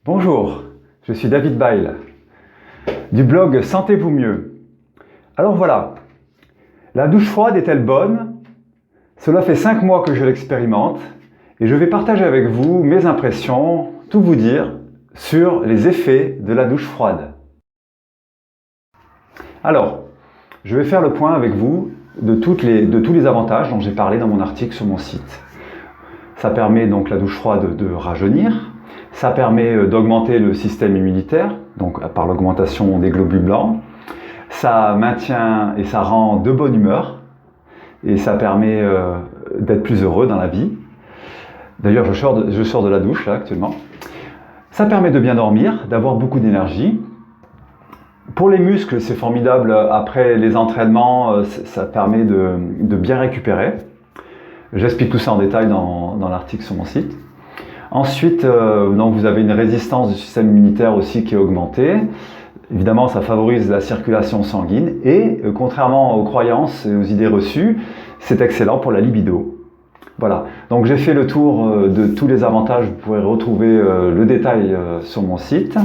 Bonjour, je suis David Bail du blog Sentez-vous mieux. Alors voilà, la douche froide est-elle bonne? Cela fait 5 mois que je l'expérimente et je vais partager avec vous mes impressions, tout vous dire sur les effets de la douche froide. Alors, je vais faire le point avec vous de tous les avantages dont j'ai parlé dans mon article sur mon site. Ça permet donc la douche froide de rajeunir. Ça permet d'augmenter le système immunitaire, donc par l'augmentation des globules blancs. Ça maintient et ça rend de bonne humeur. Et ça permet d'être plus heureux dans la vie. D'ailleurs, je sors de la douche là actuellement. Ça permet de bien dormir, d'avoir beaucoup d'énergie. Pour les muscles, c'est formidable. Après les entraînements, ça permet de bien récupérer. J'explique tout ça en détail dans l'article sur mon site. Ensuite, donc vous avez une résistance du système immunitaire aussi qui est augmentée. Évidemment, ça favorise la circulation sanguine et, contrairement aux croyances et aux idées reçues, c'est excellent pour la libido. Voilà, donc j'ai fait le tour de tous les avantages. Vous pourrez retrouver le détail sur mon site.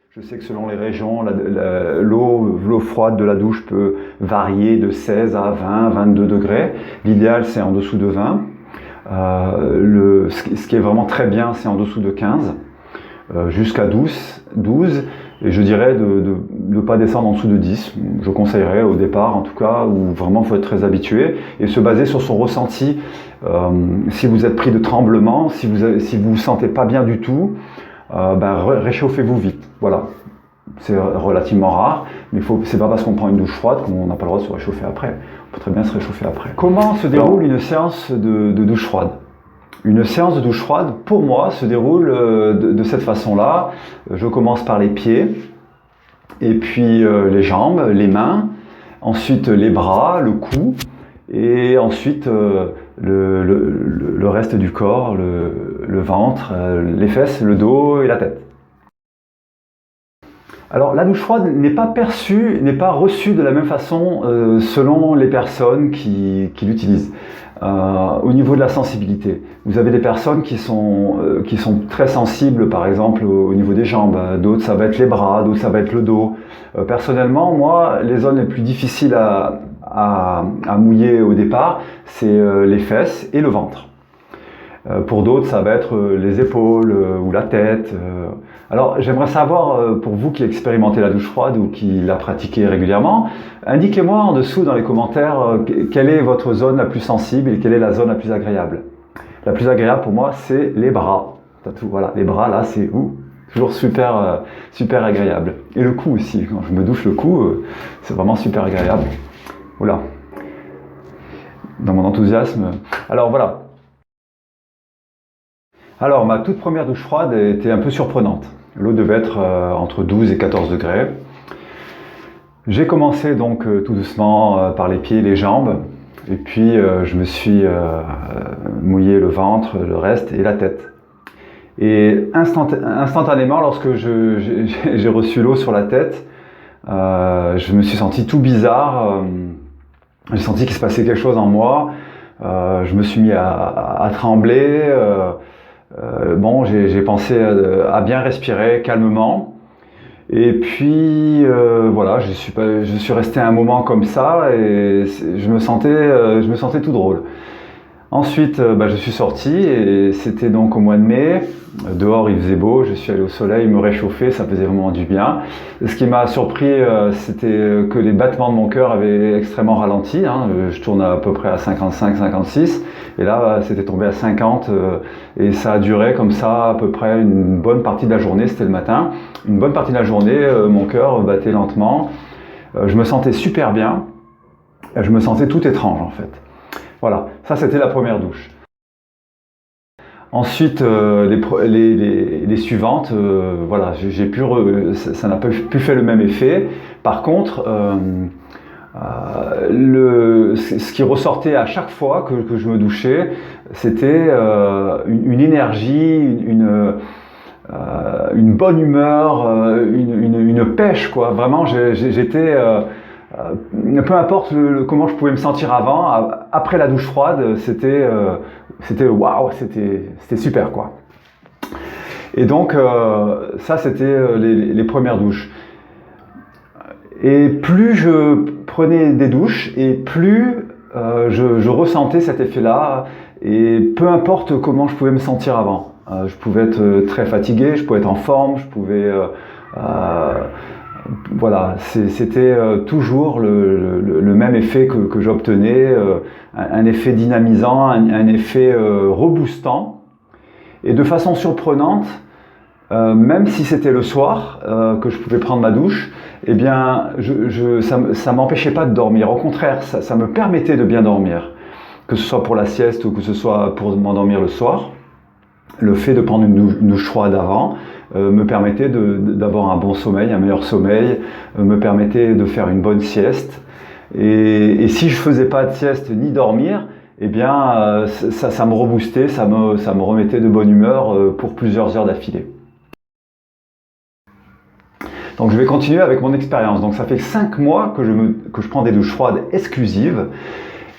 Je sais que selon les régions, l'eau froide de la douche peut varier de 16 à 20, 22 degrés. L'idéal, c'est en dessous de 20. Ce qui est vraiment très bien, c'est en dessous de 15, jusqu'à 12, et je dirais de ne pas descendre en dessous de 10. Je conseillerais au départ, en tout cas, où vraiment il faut être très habitué, et se baser sur son ressenti. Si vous êtes pris de tremblements, si vous sentez pas bien du tout, réchauffez-vous vite. Voilà. C'est relativement rare, mais c'est pas parce qu'on prend une douche froide qu'on n'a pas le droit de se réchauffer après. On peut très bien se réchauffer après. Comment se déroule une séance de douche froide? Une séance de douche froide, pour moi, se déroule de cette façon-là. Je commence par les pieds, et puis les jambes, les mains, ensuite les bras, le cou, et ensuite le reste du corps, le ventre, les fesses, le dos et la tête. Alors la douche froide n'est pas reçue de la même façon selon les personnes qui l'utilisent. Au niveau de la sensibilité, vous avez des personnes qui sont très sensibles, par exemple au niveau des jambes, d'autres ça va être les bras, d'autres ça va être le dos. Personnellement, moi, les zones les plus difficiles à mouiller au départ, c'est les fesses et le ventre. Pour d'autres, ça va être les épaules ou la tête. Alors, j'aimerais savoir, pour vous qui expérimentez la douche froide ou qui la pratiquez régulièrement, indiquez-moi en dessous dans les commentaires quelle est votre zone la plus sensible et quelle est la zone la plus agréable. La plus agréable pour moi, c'est les bras. Voilà, les bras, là, c'est toujours super agréable. Et le cou aussi, quand je me douche le cou, c'est vraiment super agréable. Voilà. Dans mon enthousiasme. Alors, voilà. Alors, ma toute première douche froide était un peu surprenante. L'eau devait être entre 12 et 14 degrés. J'ai commencé donc tout doucement par les pieds et les jambes. Et puis, je me suis mouillé le ventre, le reste et la tête. Et instantanément, lorsque j'ai reçu l'eau sur la tête, je me suis senti tout bizarre. J'ai senti qu'il se passait quelque chose en moi. Je me suis mis à trembler. J'ai pensé à bien respirer calmement. Et puis voilà, je suis resté un moment comme ça et je me sentais tout drôle. Ensuite, je suis sorti et c'était donc au mois de mai. Dehors, il faisait beau, je suis allé au soleil me réchauffer, ça faisait vraiment du bien. Ce qui m'a surpris, c'était que les battements de mon cœur avaient extrêmement ralenti. Je tourne à peu près à 55-56 et là, c'était tombé à 50 et ça a duré comme ça à peu près une bonne partie de la journée, c'était le matin. Une bonne partie de la journée, mon cœur battait lentement. Je me sentais super bien, je me sentais tout étrange en fait. Voilà, ça c'était la première douche. Ensuite, les suivantes, voilà, ça n'a pas pu faire le même effet. Par contre, ce qui ressortait à chaque fois que je me douchais, c'était une énergie, une bonne humeur, une pêche, quoi. Vraiment, j'étais... peu importe comment je pouvais me sentir avant, après la douche froide, c'était waouh, c'était super quoi. Et donc, ça, c'était les premières douches. Et plus je prenais des douches, et plus je ressentais cet effet-là, et peu importe comment je pouvais me sentir avant. Je pouvais être très fatigué, je pouvais être en forme, je pouvais... voilà, c'était toujours le même effet que j'obtenais, un effet dynamisant, un effet reboostant. Et de façon surprenante, même si c'était le soir que je pouvais prendre ma douche, eh bien, ça ne m'empêchait pas de dormir. Au contraire, ça me permettait de bien dormir. Que ce soit pour la sieste ou que ce soit pour m'endormir le soir, le fait de prendre une douche froide avant me permettait d'avoir un bon sommeil, un meilleur sommeil, me permettait de faire une bonne sieste. Et si je ne faisais pas de sieste ni dormir, eh bien, ça me reboostait, ça me remettait de bonne humeur pour plusieurs heures d'affilée. Donc je vais continuer avec mon expérience. Donc ça fait 5 mois que je prends des douches froides exclusives,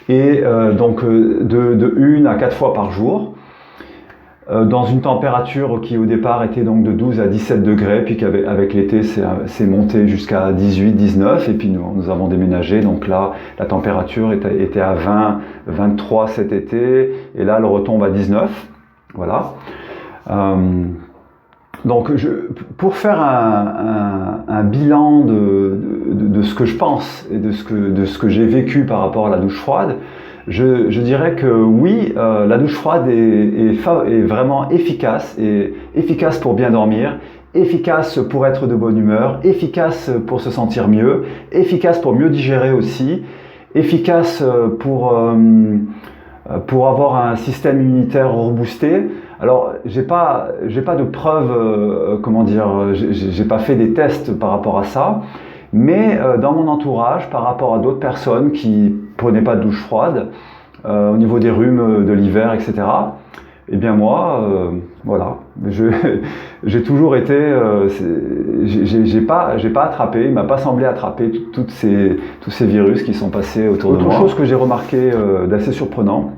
et donc de 1 à 4 fois par jour, dans une température qui au départ était donc de 12 à 17 degrés, puis qu'avec l'été c'est monté jusqu'à 18, 19, et puis nous avons déménagé, donc là la température était à 20, 23 cet été, et là elle retombe à 19, voilà. Donc pour faire un bilan de ce que je pense et de ce que j'ai vécu par rapport à la douche froide, je dirais que oui, la douche froide est vraiment efficace, et efficace pour bien dormir, efficace pour être de bonne humeur, efficace pour se sentir mieux, efficace pour mieux digérer aussi, efficace pour avoir un système immunitaire reboosté. Alors, j'ai pas de preuves, comment dire, j'ai pas fait des tests par rapport à ça, mais dans mon entourage, par rapport à d'autres personnes qui prenaient pas de douche froide, au niveau des rhumes de l'hiver, etc., eh bien moi, voilà, j'ai toujours été, j'ai pas attrapé, il m'a pas semblé attraper tous ces virus qui sont passés autour de moi. Autre chose que j'ai remarqué d'assez surprenant,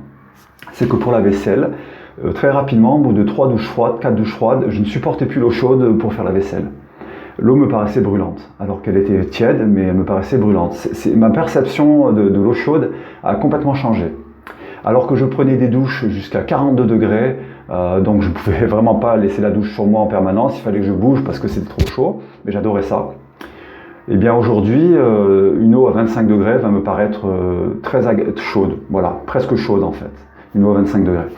c'est que pour la vaisselle, très rapidement, au bout de 3 douches froides, 4 douches froides, je ne supportais plus l'eau chaude pour faire la vaisselle. L'eau me paraissait brûlante, alors qu'elle était tiède, mais elle me paraissait brûlante. Ma perception de l'eau chaude a complètement changé. Alors que je prenais des douches jusqu'à 42 degrés, donc je ne pouvais vraiment pas laisser la douche sur moi en permanence, il fallait que je bouge parce que c'était trop chaud, mais j'adorais ça. Et bien aujourd'hui, une eau à 25 degrés va me paraître très chaude, voilà, presque chaude en fait, une eau à 25 degrés.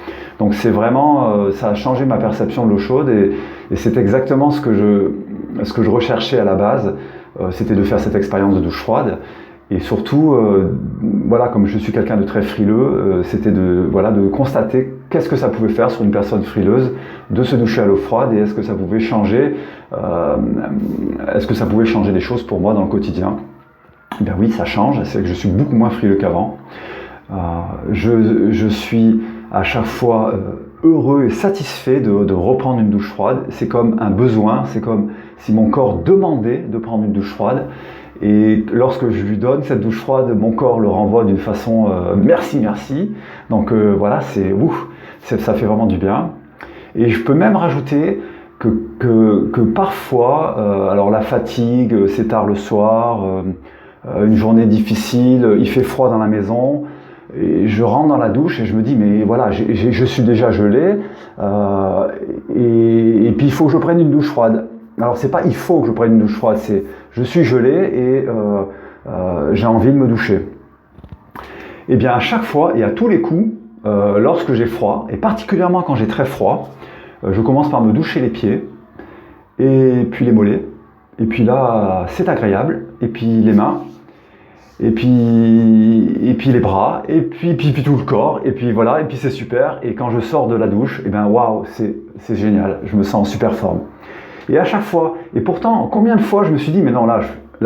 Donc c'est vraiment, ça a changé ma perception de l'eau chaude, et c'est exactement ce que je recherchais à la base, c'était de faire cette expérience de douche froide. Et surtout, voilà, comme je suis quelqu'un de très frileux, c'était de constater qu'est-ce que ça pouvait faire sur une personne frileuse de se doucher à l'eau froide, et est-ce que ça pouvait changer, des choses pour moi dans le quotidien. Eh bien oui, ça change, c'est que je suis beaucoup moins frileux qu'avant. Je suis à chaque fois heureux et satisfait de reprendre une douche froide. C'est comme un besoin, c'est comme si mon corps demandait de prendre une douche froide. Et lorsque je lui donne cette douche froide, mon corps le renvoie d'une façon merci, merci. Donc voilà, ça fait vraiment du bien. Et je peux même rajouter que parfois, alors la fatigue, c'est tard le soir, une journée difficile, il fait froid dans la maison, et je rentre dans la douche et je me dis mais voilà, je suis déjà gelé, et puis il faut que je prenne une douche froide. Alors c'est pas il faut que je prenne une douche froide, c'est je suis gelé et j'ai envie de me doucher. Et bien à chaque fois et à tous les coups, lorsque j'ai froid, et particulièrement quand j'ai très froid, je commence par me doucher les pieds, et puis les mollets, et puis là c'est agréable, et puis les mains, et puis les bras, et puis tout le corps, et puis voilà, et puis c'est super. Et quand je sors de la douche, et bien waouh, c'est génial, je me sens en super forme. Et à chaque fois, et pourtant, combien de fois je me suis dit, mais non, là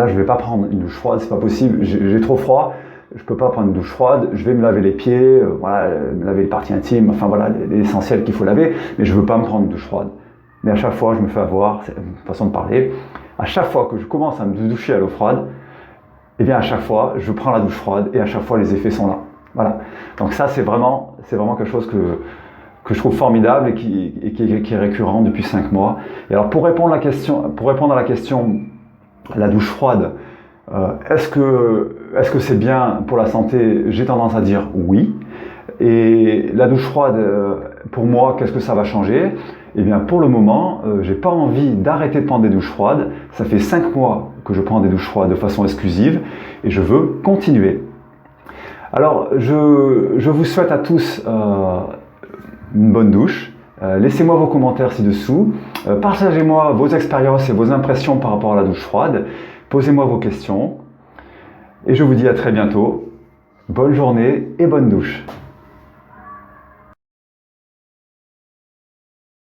je vais pas prendre une douche froide, c'est pas possible, j'ai trop froid, je peux pas prendre une douche froide, je vais me laver les pieds, voilà, me laver les parties intimes, enfin voilà, l'essentiel qu'il faut laver, mais je veux pas me prendre une douche froide. Mais à chaque fois, je me fais avoir, c'est une façon de parler, à chaque fois que je commence à me doucher à l'eau froide, et bien à chaque fois, je prends la douche froide, et à chaque fois, les effets sont là. Voilà. Donc ça, c'est vraiment quelque chose que je trouve formidable et qui est récurrent depuis 5 mois. Et alors pour répondre à la question, la douche froide, est-ce que c'est bien pour la santé? J'ai tendance à dire oui. Et la douche froide, pour moi, qu'est-ce que ça va changer? Eh bien, pour le moment, j'ai pas envie d'arrêter de prendre des douches froides. Ça fait 5 mois que je prends des douches froides de façon exclusive et je veux continuer. Alors, je vous souhaite à tous une bonne douche. Laissez-moi vos commentaires ci-dessous. Partagez-moi vos expériences et vos impressions par rapport à la douche froide. Posez-moi vos questions. Et je vous dis à très bientôt. Bonne journée et bonne douche.